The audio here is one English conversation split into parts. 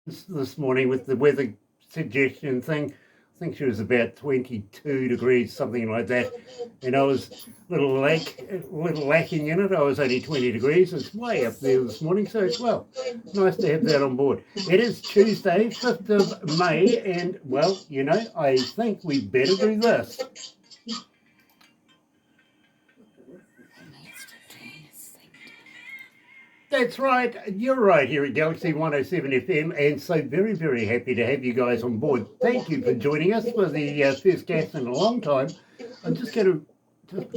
this morning with the weather suggestion thing. I think she was about 22 degrees, something like that. And I was a little lacking in it. I was only 20 degrees. It's way up there this morning. So, well, nice to have that on board. It is Tuesday, 5th of May. And, well, I think we better do this. That's right. You're right here at Galaxy 107 FM, and so very, very happy to have you guys on board. Thank you for joining us for the first cast in a long time. I'm just going to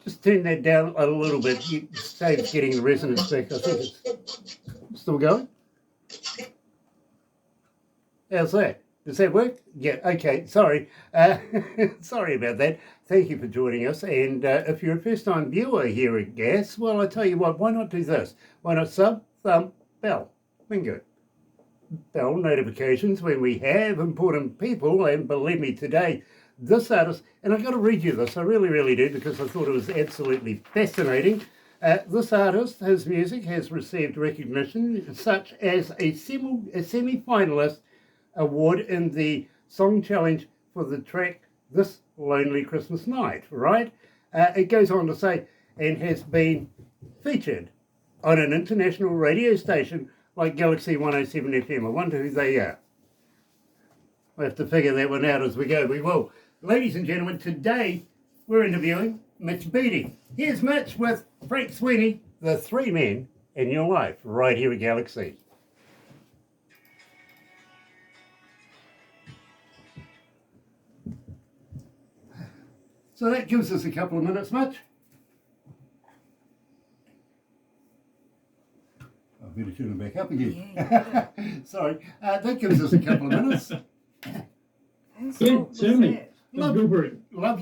just turn that down a little bit. You saves getting the resonance back. I think it's still going. How's that? Does that work? Yeah, okay, sorry. Sorry about that. Thank you for joining us. And if you're a first-time viewer here at GAS, well, I tell you what, why not do this? Why not sub, thumb, bell? Bingo. Bell notifications when we have important people. And believe me, today, this artist, and I've got to read you this, I really, really do, because I thought it was absolutely fascinating. This artist, his music has received recognition such as a semi-finalist award in the Song Challenge for the track This Lonely Christmas Night, right? It goes on to say, and has been featured on an international radio station like Galaxy 107 FM. I wonder who they are. We'll have to figure that one out as we go. We will. Ladies and gentlemen, today we're interviewing Mitch Beattie. Here's Mitch with Frank Sweeney, the three men in your life, right here at Galaxy. So that gives us a couple of minutes, Mitch. I better turn it back up again. Yeah. Sorry. That gives us a couple of minutes. Yeah, certainly. Love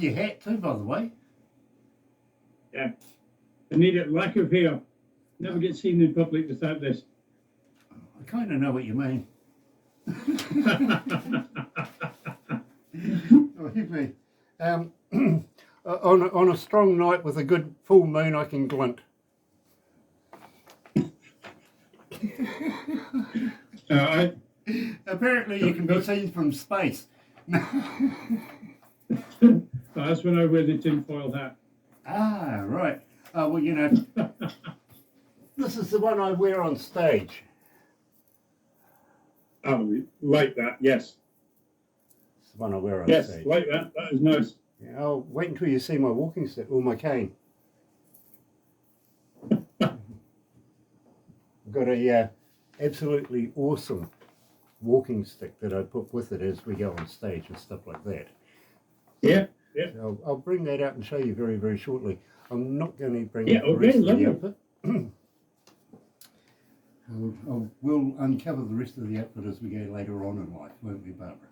your hat too, by the way. Yeah. I need it. Lack of hair. Never get seen in public without this. I kind of know what you mean. Believe me. On a strong night with a good full moon, I can glint. Apparently, you can be seen from space. That's when I wear the tinfoil hat. Ah, right. Well, this is the one I wear on stage. Oh, like that, yes. It's the one I wear on stage. Yes, like that. That is nice. Yeah, I'll wait until you see my walking stick or my cane. I've got a absolutely awesome walking stick that I put with it as we go on stage and stuff like that. Yeah, yeah. So I'll bring that out and show you very, very shortly. I'm not going to bring out the rest of the outfit. We'll uncover the rest of the outfit as we go later on in life, won't we, Barbara?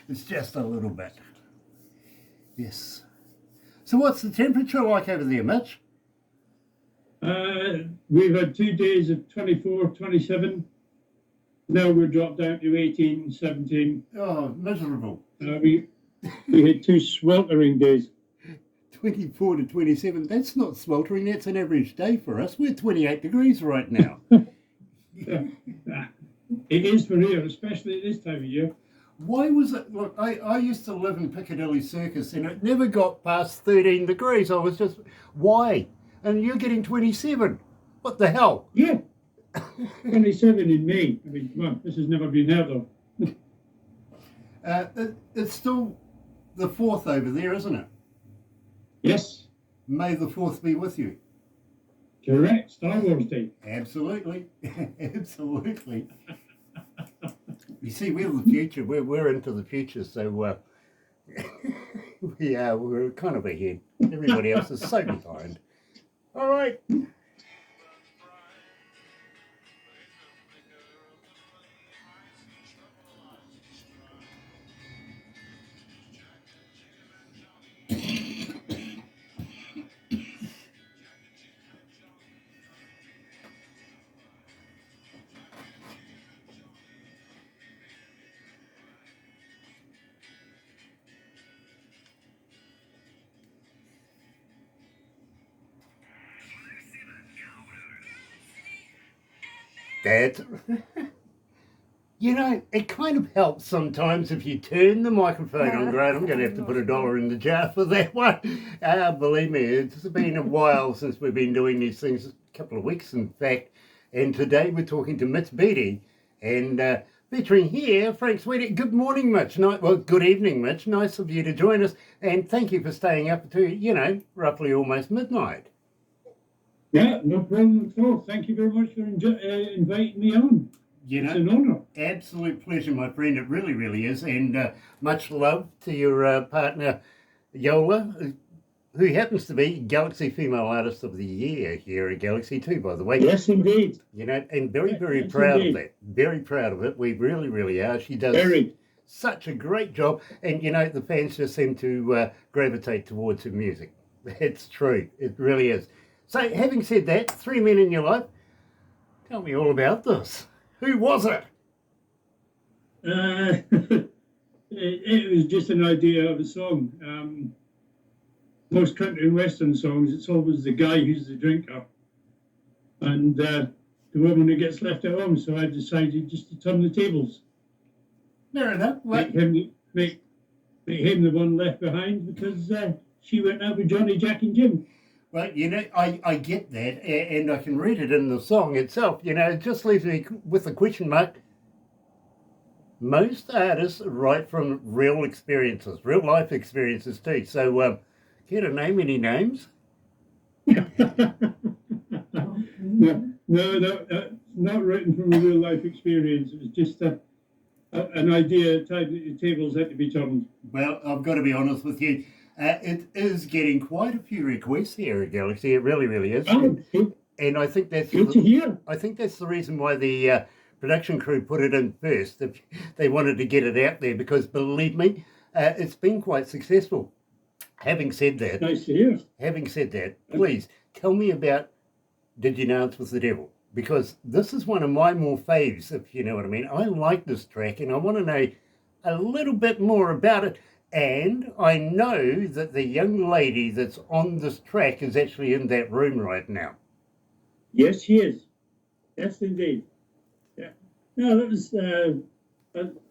It's just a little bit. Yes. So what's the temperature like over there, Mitch? We've had 2 days of 24, 27. Now we're dropped down to 18, 17. Oh, miserable. We had 2 sweltering days. 24 to 27. That's not sweltering. That's an average day for us. We're 28 degrees right now. It is for here, especially at this time of year. Why was it? Look, I used to live in Piccadilly Circus and it never got past 13 degrees. I was just, why? And you're getting 27. What the hell? Yeah. 27 in May. I mean, come on, this has never been heard of. It's still the 4th over there, isn't it? Yes. May the 4th be with you. Correct. Star Wars Day. Absolutely. Absolutely. You see, we're the future. We're into the future, so we're kind of ahead. Everybody else is so behind. All right. That, it kind of helps sometimes if you turn the microphone on. Great, I'm going to have to put $1 in the jar for that one. Believe me, it's been a while since we've been doing these things, a couple of weeks in fact. And today we're talking to Mitch Beattie and featuring here Frank Sweetie. Good morning, Mitch. Well, good evening, Mitch. Nice of you to join us. And thank you for staying up to, roughly almost midnight. Yeah, no problem at all. Thank you very much for inviting me on. It's an honour. Absolute pleasure, my friend. It really, really is. And much love to your partner, Yola, who happens to be Galaxy Female Artist of the Year here at Galaxy too, by the way. Yes, indeed. And very, very proud of that. Very proud of it. We really, really are. She does such a great job. And, the fans just seem to gravitate towards her music. It's true. It really is. So, having said that, 3 men in your life, tell me all about this. Who was it? It was just an idea of a song. Most country and western songs, it's always the guy who's the drinker and the woman who gets left at home. So I decided just to turn the tables. Fair enough. Make him the one left behind because she went out with Johnny, Jack and Jim. Well, I get that, and I can read it in the song itself. It just leaves me with a question mark. Most artists write from real experiences, real life experiences too. So, care to name any names? No, not written from a real life experience. It was just an idea. The tables had to be turned. Well, I've got to be honest with you. It is getting quite a few requests here at Galaxy. It really, really is. And I think that's good to hear. I think that's the reason why the production crew put it in first. They wanted to get it out there because, believe me, it's been quite successful. Having said that, nice to hear. Having said that, please tell me about Did You Dance With the Devil? Because this is one of my more faves, if you know what I mean. I like this track and I want to know a little bit more about it. And I know that the young lady that's on this track is actually in that room right now. Yes, she is. Yes, indeed. Yeah. No, that was.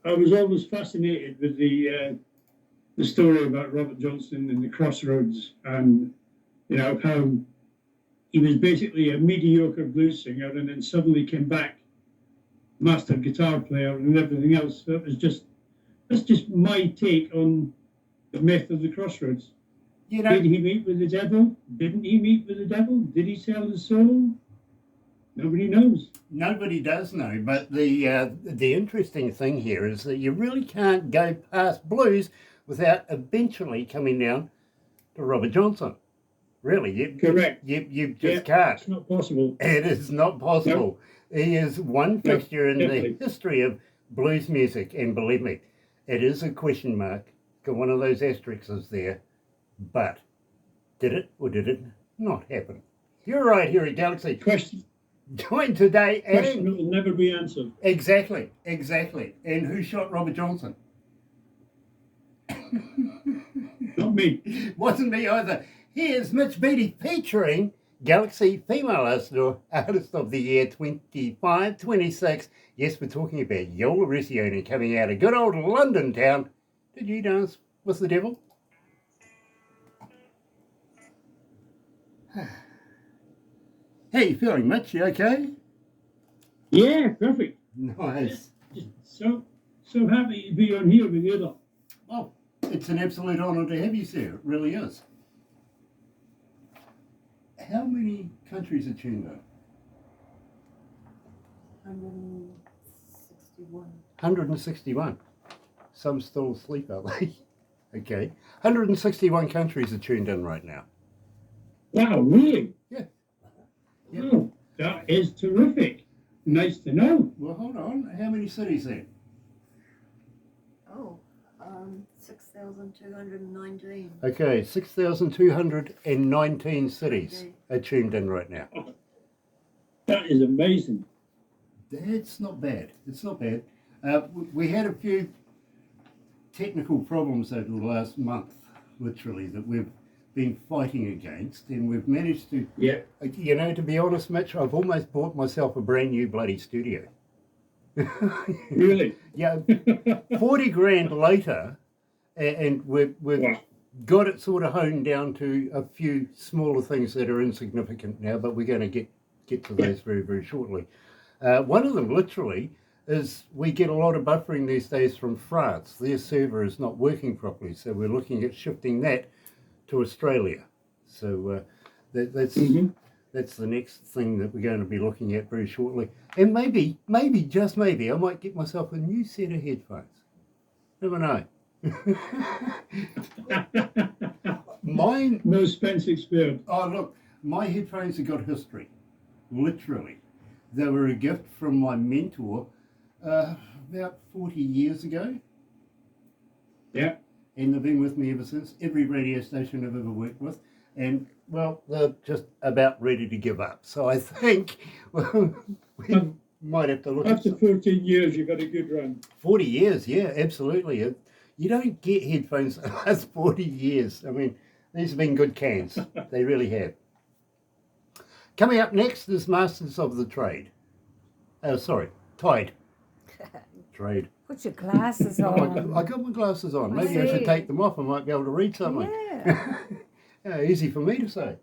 I was always fascinated with the story about Robert Johnson and the Crossroads, and how he was basically a mediocre blues singer, and then suddenly came back, master guitar player, and everything else. So that's just my take on the myth of the Crossroads. Did he meet with the devil? Didn't he meet with the devil? Did he sell his soul? Nobody knows. Nobody does know. But the interesting thing here is that you really can't go past blues without eventually coming down to Robert Johnson. Really, correct. You just can't. It's not possible. It is not possible. Nope. He is one fixture in the history of blues music, and believe me, it is a question mark. Got one of those asterisks there. But did it or did it not happen? You're right here at Galaxy. Question. Joined today and question that will never be answered. Exactly. And who shot Robert Johnson? Not me. Wasn't me either. Here's Mitch Beattie featuring Galaxy Female Artist of the Year 25-26. Yes, we're talking about Yola Riccione coming out of good old London town. Did you dance with the devil? How you feeling, Mitch? You okay? Yeah, perfect. Nice. Just so happy to be on here with you lot. Oh, it's an absolute honour to have you, sir. It really is. How many countries are tuned in? 161. 161. Some still asleep, are they? Okay. 161 countries are tuned in right now. Wow, really? Yeah. Oh, that is terrific. Nice to know. Well, hold on. How many cities then? Oh, 6,219. Okay, 6,219 cities are tuned in right now. Oh, that is amazing. That's not bad. It's not bad. We had a few technical problems over the last month, literally, that we've been fighting against, and we've managed to, Yeah. you know, to be honest, Mitch, I've almost bought myself a brand new bloody studio. Really? Yeah, 40 grand later, and we've Wow. got it sort of honed down to a few smaller things that are insignificant now, but we're going to get to those very, very shortly. One of them, literally, is we get a lot of buffering these days from France. Their server is not working properly, so we're looking at shifting that to Australia. So that's that's the next thing that we're going to be looking at very shortly. And maybe, just maybe, I might get myself a new set of headphones. Never know. Mine. No Spence experience. Oh, look, my headphones have got history, literally. They were a gift from my mentor about 40 years ago, Yeah. and they've been with me ever since. Every radio station I've ever worked with, and well, they're just about ready to give up. So I think well, we might have to look at After 14 years, you've had a good run. 40 years, yeah, absolutely. You don't get headphones that last 40 years. I mean, these have been good cans. They really have. Coming up next is Masters of the Trade. Oh, sorry, Tide. Trade. Put your glasses Oh, on. I got my glasses on. I Maybe I should see. take them off. I might be able to read something. Yeah. Yeah, easy for me to say.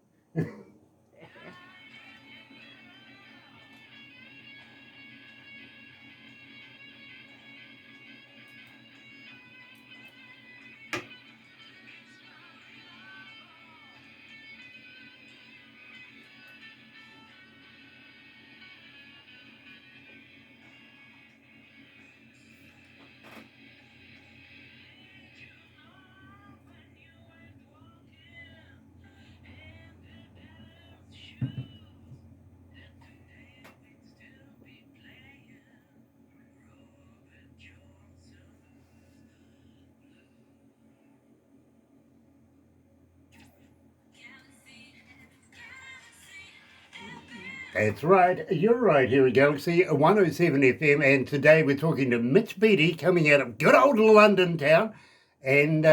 That's right. You're right here at Galaxy 107 FM, and today we're talking to Mitch Beattie coming out of good old London town. And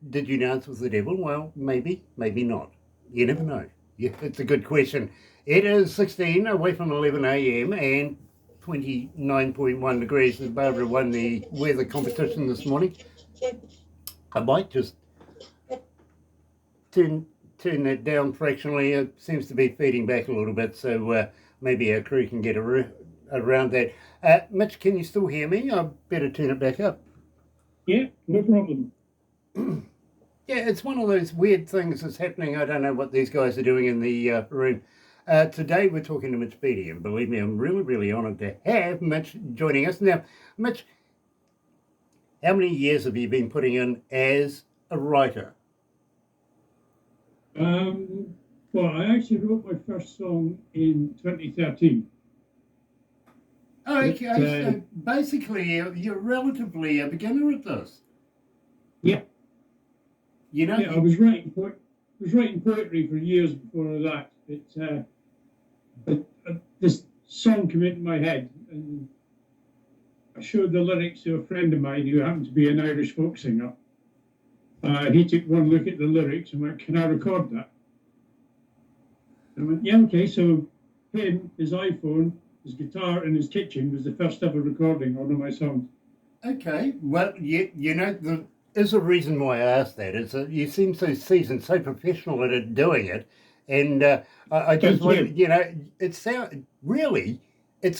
did you dance with the devil? Well, maybe, maybe not. You never know. Yeah, it's a good question. It is 16 away from 11 a.m. and 29.1 degrees as Barbara won the weather competition this morning. I might just turn that down fractionally. It seems to be feeding back a little bit, so maybe our crew can get around that. Mitch, can you still hear me? I better turn it back up. Yeah, no problem. Yeah, it's one of those weird things that's happening. I don't know what these guys are doing in the room. Today we're talking to Mitch Beattie, and believe me, I'm really, really honoured to have Mitch joining us. Now, Mitch, how many years have you been putting in as a writer? Well, I actually wrote my first song in 2013. Okay, But, so basically you're relatively a beginner at this. Yeah. You know, Yeah, I was writing poetry for years before that. This song came into my head, and I showed the lyrics to a friend of mine who happened to be an Irish folk singer. He took one look at the lyrics and went, "Can I record that?" I went, "Yeah, okay." So him, his iPhone, his guitar, and his kitchen was the first ever recording on one of my songs. okay. Well, you know, there is a reason why I asked that. Is that you seem so seasoned, so professional at doing it, and I just Thank wanted, you know, it's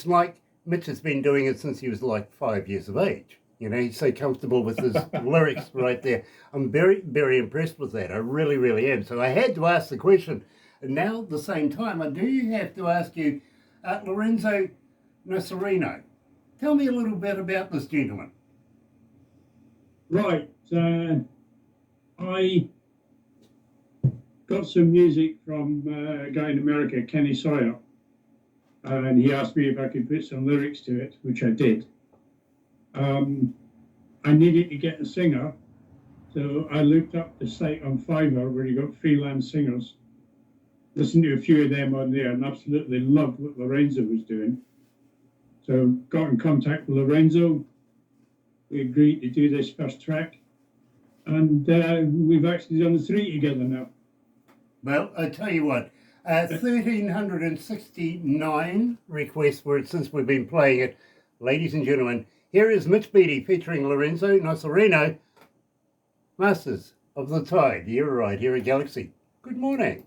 like Mitch has been doing it since he was like 5 years of age. You know, he's so comfortable with his lyrics right there. I'm very, very impressed with that. I really, really am. So I had to ask the question. And now, at the same time, I do have to ask you, Lorenzo Nasserino, tell me a little bit about this gentleman. Right. I got some music from a guy in America, Kenny Sawyer, and he asked me if I could put some lyrics to it, which I did. I needed to get a singer, so I looked up the site on Fiverr where you got freelance singers, listened to a few of them on there, and absolutely loved what Lorenzo was doing. So got in contact with Lorenzo. We agreed to do this first track, and we've actually done 3 together now. Well, I tell you what, 1,369 requests for it since we've been playing it. Ladies and gentlemen, here is Mitch Beattie featuring Lorenzo Nocerino, Masters of the Tide. You're right, here at Galaxy. Good morning.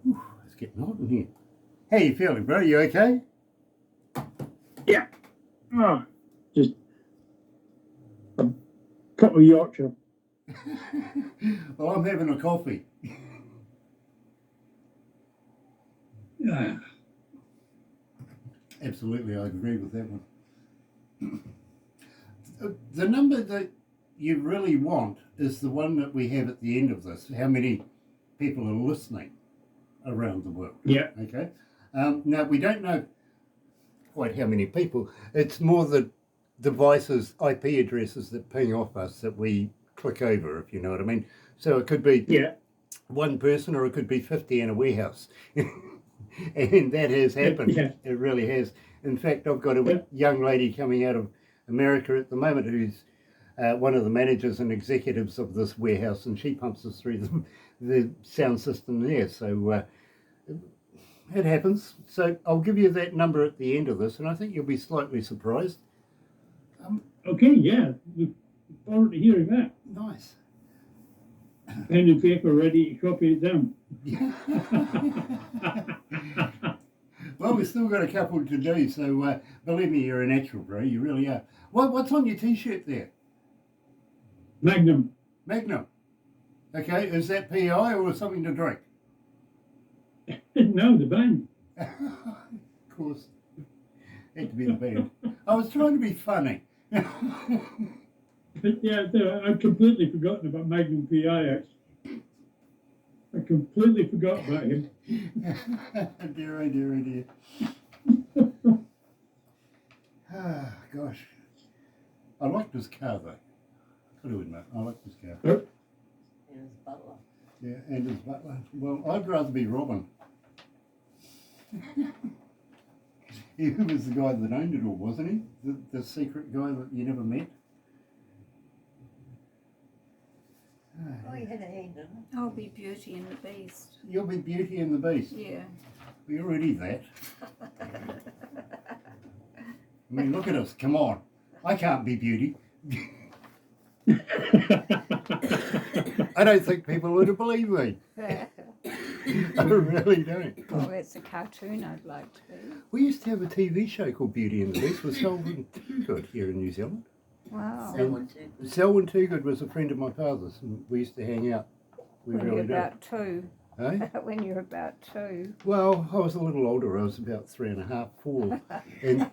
Whew, it's getting hot in here. How you feeling, bro? You okay? Yeah. Oh, just a cup of Yorkshire. Well, I'm having a coffee. Yeah. Absolutely, I agree with that one. The number that you really want is the one that we have at the end of this. How many people are listening around the world? Yeah. Okay. Now, we don't know quite how many people. It's more the devices, IP addresses that ping off us that we click over, if you know what I mean. So it could be one person or it could be 50 in a warehouse. And that has happened. Yeah. It really has. In fact, I've got a young lady coming out of America at the moment who's one of the managers and executives of this warehouse, and she pumps us through the sound system there. So it happens. So I'll give you that number at the end of this, and I think you'll be slightly surprised. Okay, yeah. Look forward to hearing that. Nice. Pen and paper ready to copy it down. Well, we've still got a couple to do, so believe me, you're a natural, bro. You really are. What's on your T-shirt there? Magnum. Magnum. Okay, is that PI or something to drink? No, the band. Of course. Had to be the band. I was trying to be funny. But yeah, I'd completely forgotten about Magnum PI, actually. I completely forgot about him. Dear, oh dear, oh dear. Ah, gosh. I liked his car, though. Got to admit, I liked his car. Oh, And his butler. Yeah, and his butler. Well, I'd rather be Robin. He was the guy that owned it all, wasn't he? The secret guy that you never met. Oh, he had a hand in it. I'll be Beauty and the Beast. You'll be Beauty and the Beast. Yeah. We're already that. I mean, look at us. Come on. I can't be Beauty. I don't think people would believe me. I really don't. Oh, that's a cartoon I'd like to be. We used to have a TV show called Beauty and the Beast with Selwyn Toogood here in New Zealand. Wow. Someone too. Selwyn Toogood was a friend of my father's, and we used to hang out. We When really you're did. about 2. Eh? When you're about 2. Well, I was a little older. I was about 3.5, 4, and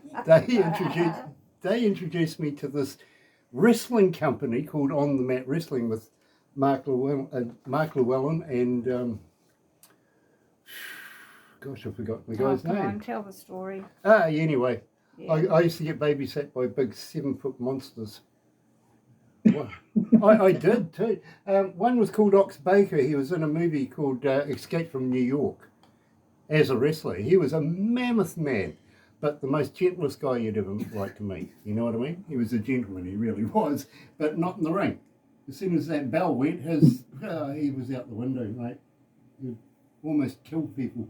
they introduced me to this wrestling company called On the Mat Wrestling with Mark Llewellyn and gosh, I've forgotten the guy's Come name. on, tell the story. Anyway, Yeah. I used to get babysat by big 7-foot monsters. What? I did too. One was called Ox Baker. He was in a movie called Escape from New York as a wrestler. He was a mammoth man, but the most gentlest guy you'd ever like to meet. You know what I mean? He was a gentleman, he really was, but not in the ring. As soon as that bell went, he was out the window, mate. He almost killed people.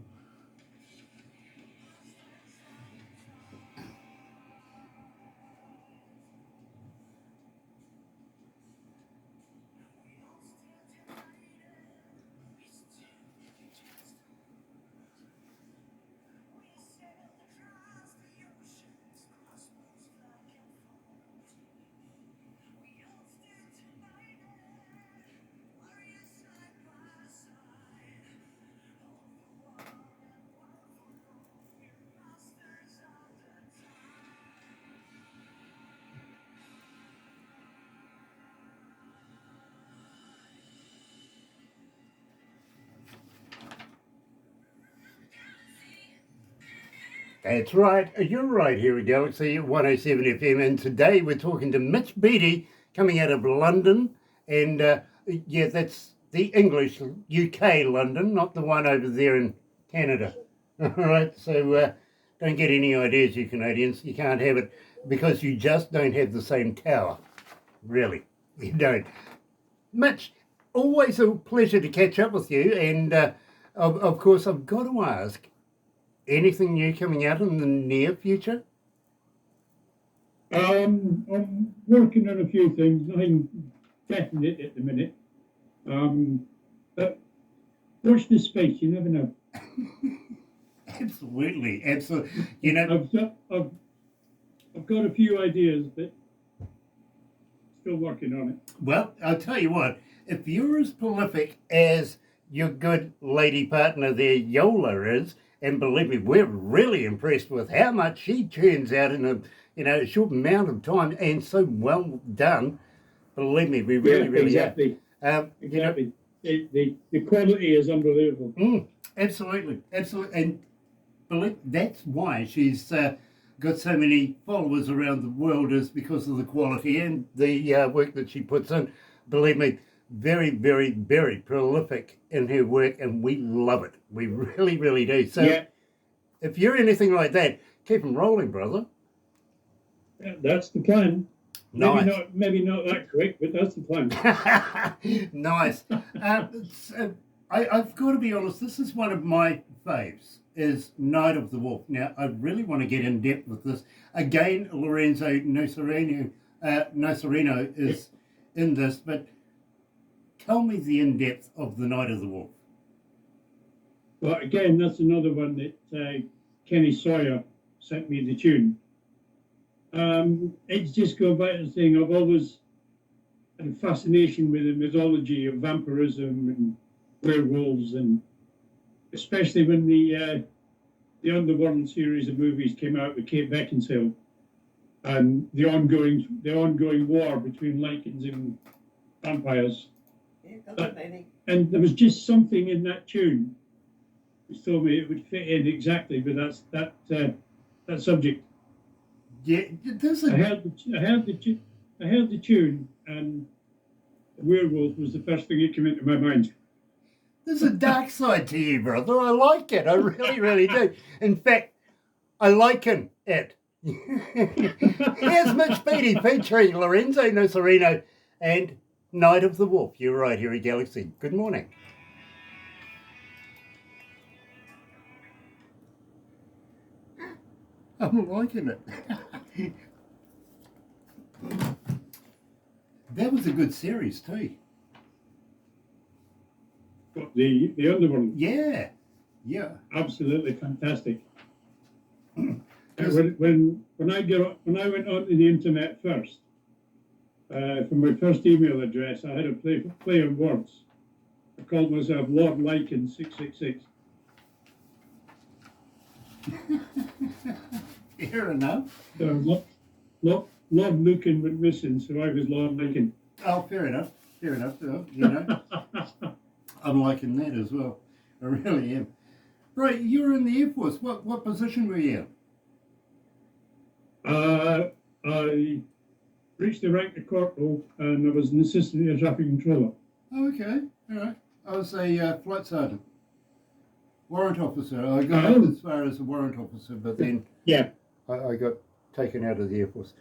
That's right. You're right here at Galaxy 107 FM, and today we're talking to Mitch Beattie coming out of London, and yeah, that's the English UK London, not the one over there in Canada. All right, so don't get any ideas, you Canadians. You can't have it because you just don't have the same tower. really. You don't. Mitch, always a pleasure to catch up with you. And of course, I've got to ask, anything new coming out in the near future? I'm working on a few things, nothing definite at the minute. But watch this space, you never know. Absolutely, absolutely. You know, I've got a few ideas, but still working on it. well, I'll tell you what, if you're as prolific as your good lady partner there, Yola, is, and believe me, we're really impressed with how much she churns out in a short amount of time and so well done. Believe me, we really exactly. are. Exactly. The quality is unbelievable. Absolutely, absolutely, and believe that's why she's got so many followers around the world, is because of the quality and the work that she puts in. Believe me, very, very, very prolific in her work, and we love it. We really, really do. So, Yeah, if you're anything like that, keep them rolling, brother. that's the plan. Nice. Maybe not that quick, but that's the plan. Nice. I've got to be honest, this is one of my faves, is Night of the Wolf. Now, I really want to get in depth with this. Again, Lorenzo Nocerino is in this, but tell me the in-depth of the Night of the Wolf. Well, again, that's another one that Kenny Sawyer sent me the tune. It's just going back to saying I've always had a fascination with the mythology of vampirism and werewolves, and especially when the Underworld series of movies came out with Kate Beckinsale and the ongoing war between Lycans and vampires. Here comes the baby. And there was just something in that tune which told me it would fit in exactly with that subject. Yeah, there's I heard the tune, and the werewolf was the first thing that came into my mind. There's a dark side to you, brother. I like it. I really, really do. In fact, I liken it. Here's Mitch Beattie featuring Lorenzo Nocerino and Night of the Wolf. You're right here at Galaxy. Good morning. I'm liking it. That was a good series too. But the Underworld, Yeah. absolutely fantastic. When I went onto the internet first, for my first email address, I had a play on words. I called myself Lord Lycan 666. Fair enough. So Lord Lucan went missing, so I was Lord Lycan. Oh, fair enough. Fair enough. I'm liking that as well. I really am. Right, you were in the Air Force. What position were you I reached the rank of corporal, and I was an assistant air traffic controller. in? Oh, okay. All right. I was a flight sergeant. Warrant officer. I got Oh. up as far as a warrant officer, but then Yeah. I got taken out of the Air Force.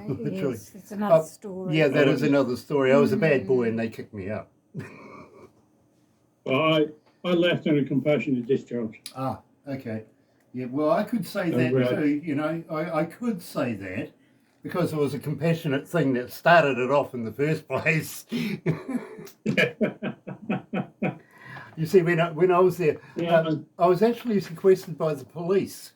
Literally. Yes, it's another Oh, story. Yeah, that is another story. I was a bad boy and they kicked me out. Well, I left on a compassionate discharge. Ah, okay. Yeah, well, I could say Oh, that right. too, I could say that because it was a compassionate thing that started it off in the first place. You see, when I was there, Yeah. I was actually sequestered by the police.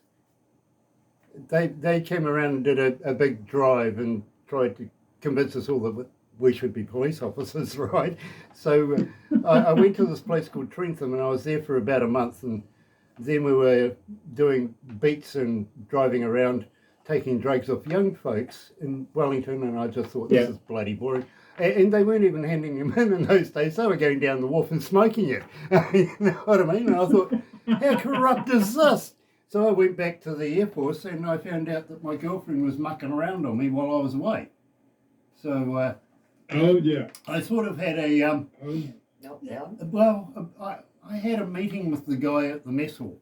They came around and did a big drive and tried to convince us all that we should be police officers, right? So I went to this place called Trentham, and I was there for about a month, and then we were doing beats and driving around taking drugs off young folks in Wellington, and I just thought, this is bloody boring. And they weren't even handing them in those days. They were going down the wharf and smoking it. You know what I mean? And I thought, how corrupt is this? So I went back to the Air Force, and I found out that my girlfriend was mucking around on me while I was away. So Oh, yeah. I sort of had a, Nope, down. well, I had a meeting with the guy at the mess hall.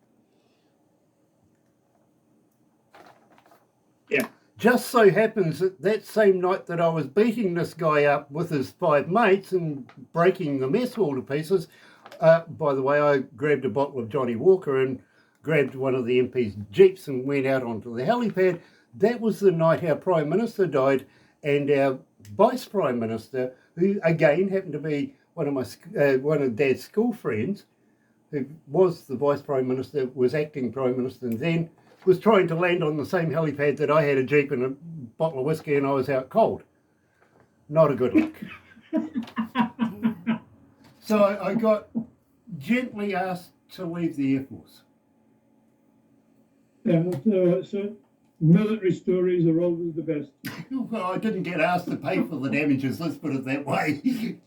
Yeah. Just so happens that that same night that I was beating this guy up with his 5 mates and breaking the mess hall to pieces, by the way, I grabbed a bottle of Johnny Walker and grabbed one of the MP's Jeeps and went out onto the helipad. That was the night our Prime Minister died, and our Vice Prime Minister, who again happened to be one of Dad's school friends, who was the Vice Prime Minister, was acting Prime Minister, and then was trying to land on the same helipad that I had a Jeep and a bottle of whiskey and I was out cold. Not a good look. So I got gently asked to leave the Air Force. Yeah, so military stories are always the best. Well, I didn't get asked to pay for the damages, let's put it that way.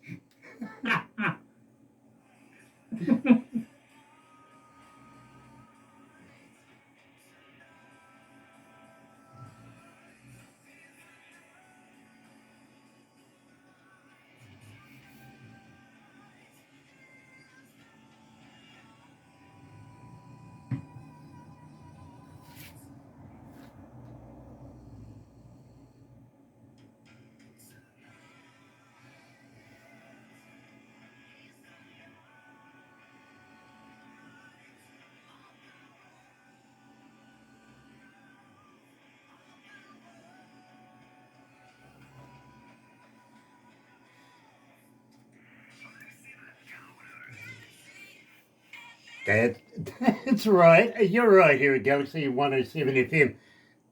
That's right. You're right here at Galaxy107 FM.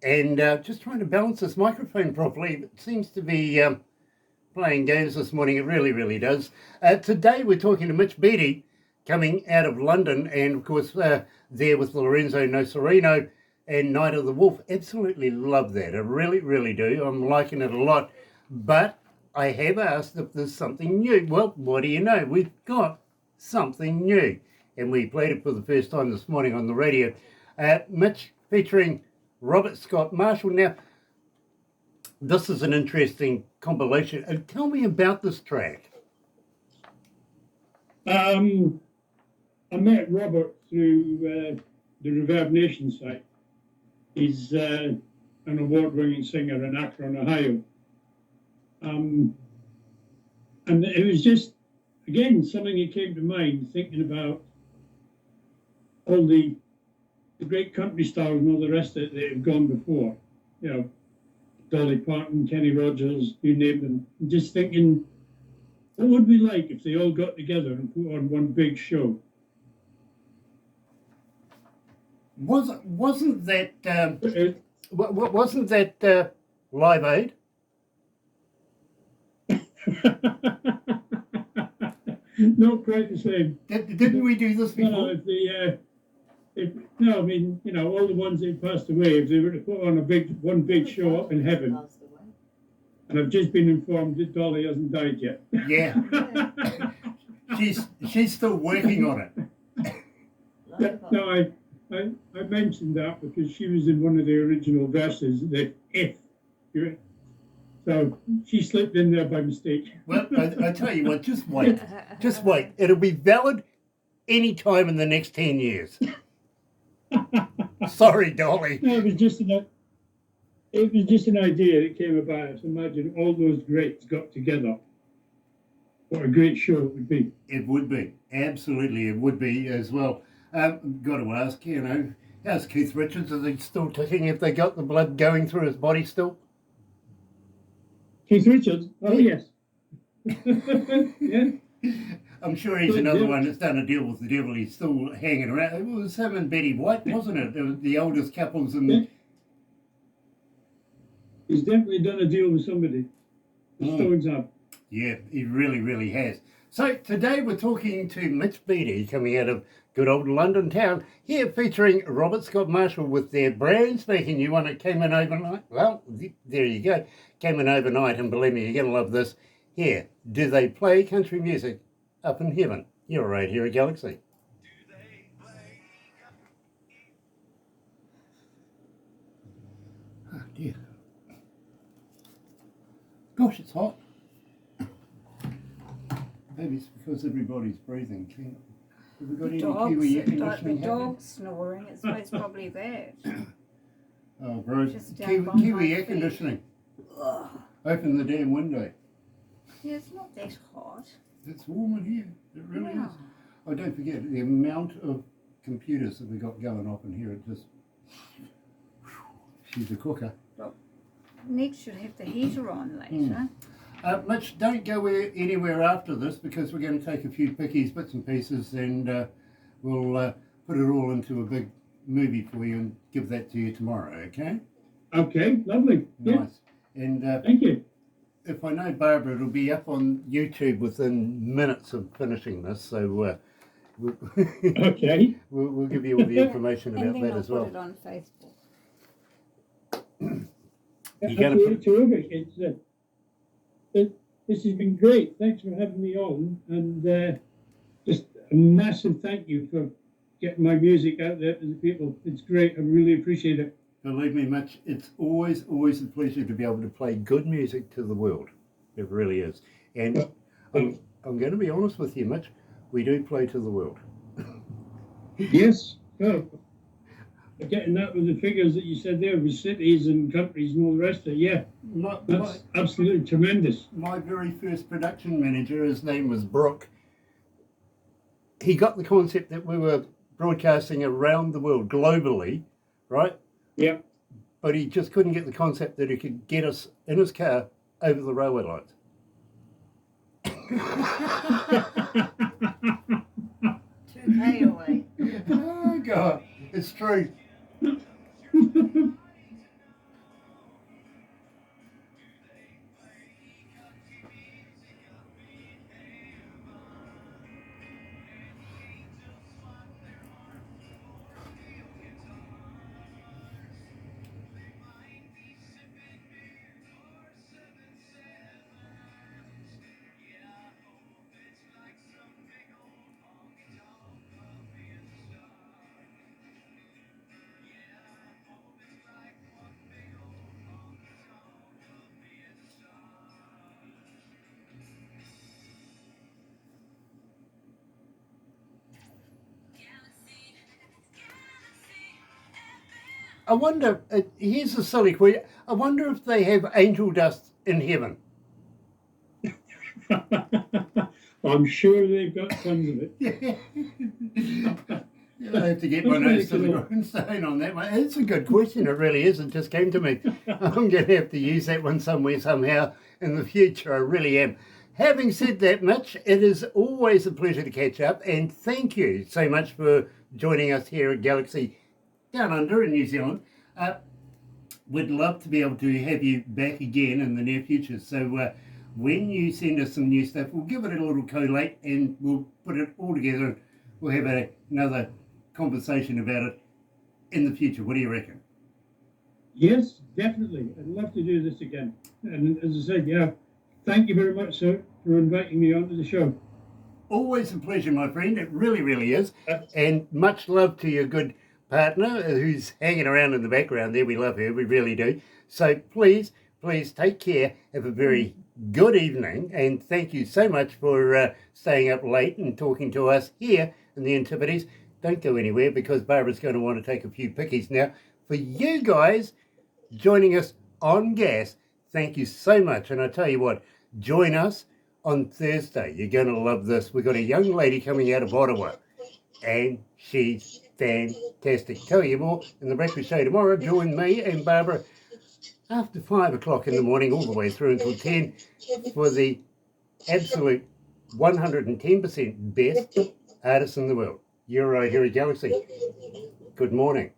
And just trying to balance this microphone properly. It seems to be playing games this morning. It really, really does. Today we're talking to Mitch Beattie coming out of London. And of course, there with Lorenzo Nocerino and Night of the Wolf. Absolutely love that. I really, really do. I'm liking it a lot. But I have asked if there's something new. Well, what do you know? We've got something new. And we played it for the first time this morning on the radio. Mitch featuring Robert Scott Marshall. Now, this is an interesting compilation. Tell me about this track. I met Robert through the Reverb Nation site. He's an award-winning singer in Akron, Ohio. And it was just, again, something that came to mind, thinking about all the great country stars and all the rest of it that have gone before. You know, Dolly Parton, Kenny Rogers, you name them. Just thinking, what would we like if they all got together and put on one big show? Wasn't that Live Aid? Not quite the same. Didn't we do this before? No, I mean, you know, all the ones that passed away, if they were to put on one big show up in heaven, and I've just been informed that Dolly hasn't died yet. Yeah. She's still working on it. No, I mentioned that because she was in one of the original verses, the if. So she slipped in there by mistake. Well, I tell you what, just wait. Just wait. It'll be valid any time in the next 10 years. Sorry, Dolly. No, it was just an idea that came about. Imagine all those greats got together. What a great show it would be. It would be. Absolutely, it would be as well. Got to ask, you know, how's Keith Richards? Is he still ticking? Have they got the blood going through his body still? Keith Richards? Oh, yes. Yeah. I'm sure he's another one that's done a deal with the devil. He's still hanging around. It was him and Betty White, wasn't it? They were the oldest couples in the... He's definitely done a deal with somebody. The Stones have. Yeah, he really, really has. So today we're talking to Mitch Beattie coming out of good old London town, here featuring Robert Scott Marshall with their brand spanking new one that came in overnight. Well, there you go. Came in overnight, and believe me, you're going to love this. Here, do they play country music up in heaven? You're right here at Galaxy. Oh dear. Gosh, it's hot. Maybe it's because everybody's breathing. Have we got any Kiwi air conditioning happening? Dogs snoring. It's most probably that. Oh, bro. Just down Kiwi, by my Kiwi air feet. conditioning. Ugh. Open the damn window. Yeah, it's not that hot. It's warm in here. It really Yeah. is. Oh, don't forget the amount of computers that we got going off in here. It just, she's a cooker. Nick should have the heater on later. Mitch, don't go anywhere after this because we're going to take a few pickies, bits and pieces, and we'll put it all into a big movie for you and give that to you tomorrow, okay? Okay, lovely. Yeah, Nice. And thank you. if I know Barbara, it'll be up on YouTube within minutes of finishing this, so we'll, Okay. we'll give you all the information And about then that I'll as put well. it on Facebook. You gonna Absolutely terrific. This has been great. Thanks for having me on, and just a massive thank you for getting my music out there to the people. It's great. I really appreciate it. Believe me, Mitch, it's always a pleasure to be able to play good music to the world. It really is. And I'm going to be honest with you, Mitch, we do play to the world. Yes. Oh, getting that with the figures that you said there with cities and countries and all the rest of it. Yeah, that's absolutely tremendous. My very first production manager, his name was Brooke. He got the concept that we were broadcasting around the world globally, right? Yeah. But he just couldn't get the concept that he could get us in his car over the railway lines. 2K away. Oh, God, it's true. I wonder, here's a silly question. I wonder if they have angel dust in heaven. I'm sure they've got tons of it. I have to get my nose to the grindstone on that one. It's a good question, it really is. It just came to me. I'm going to have to use that one somewhere, somehow in the future. I really am. Having said that, Mitch, it is always a pleasure to catch up, and thank you so much for joining us here at Galaxy Down Under in New Zealand. We'd love to be able to have you back again in the near future. So when you send us some new stuff, we'll give it a little collate and we'll put it all together. We'll have another conversation about it in the future. What do you reckon? Yes, definitely. I'd love to do this again. And as I said, yeah, thank you very much, sir, for inviting me onto the show. Always a pleasure, my friend. It really, really is. And much love to your good partner who's hanging around in the background there. We love her. We really do. So please take care. Have a very good evening. And thank you so much for staying up late and talking to us here in the Antipodes. Don't go anywhere because Barbara's going to want to take a few pickies now. For you guys joining us on gas, thank you so much. And I tell you what, join us on Thursday. You're going to love this. We've got a young lady coming out of Ottawa, and she's fantastic. Tell you more in the breakfast show tomorrow. Join me and Barbara after 5 o'clock in the morning, all the way through until 10, for the absolute 110% best artists in the world. You're right here at Galaxy. Good morning.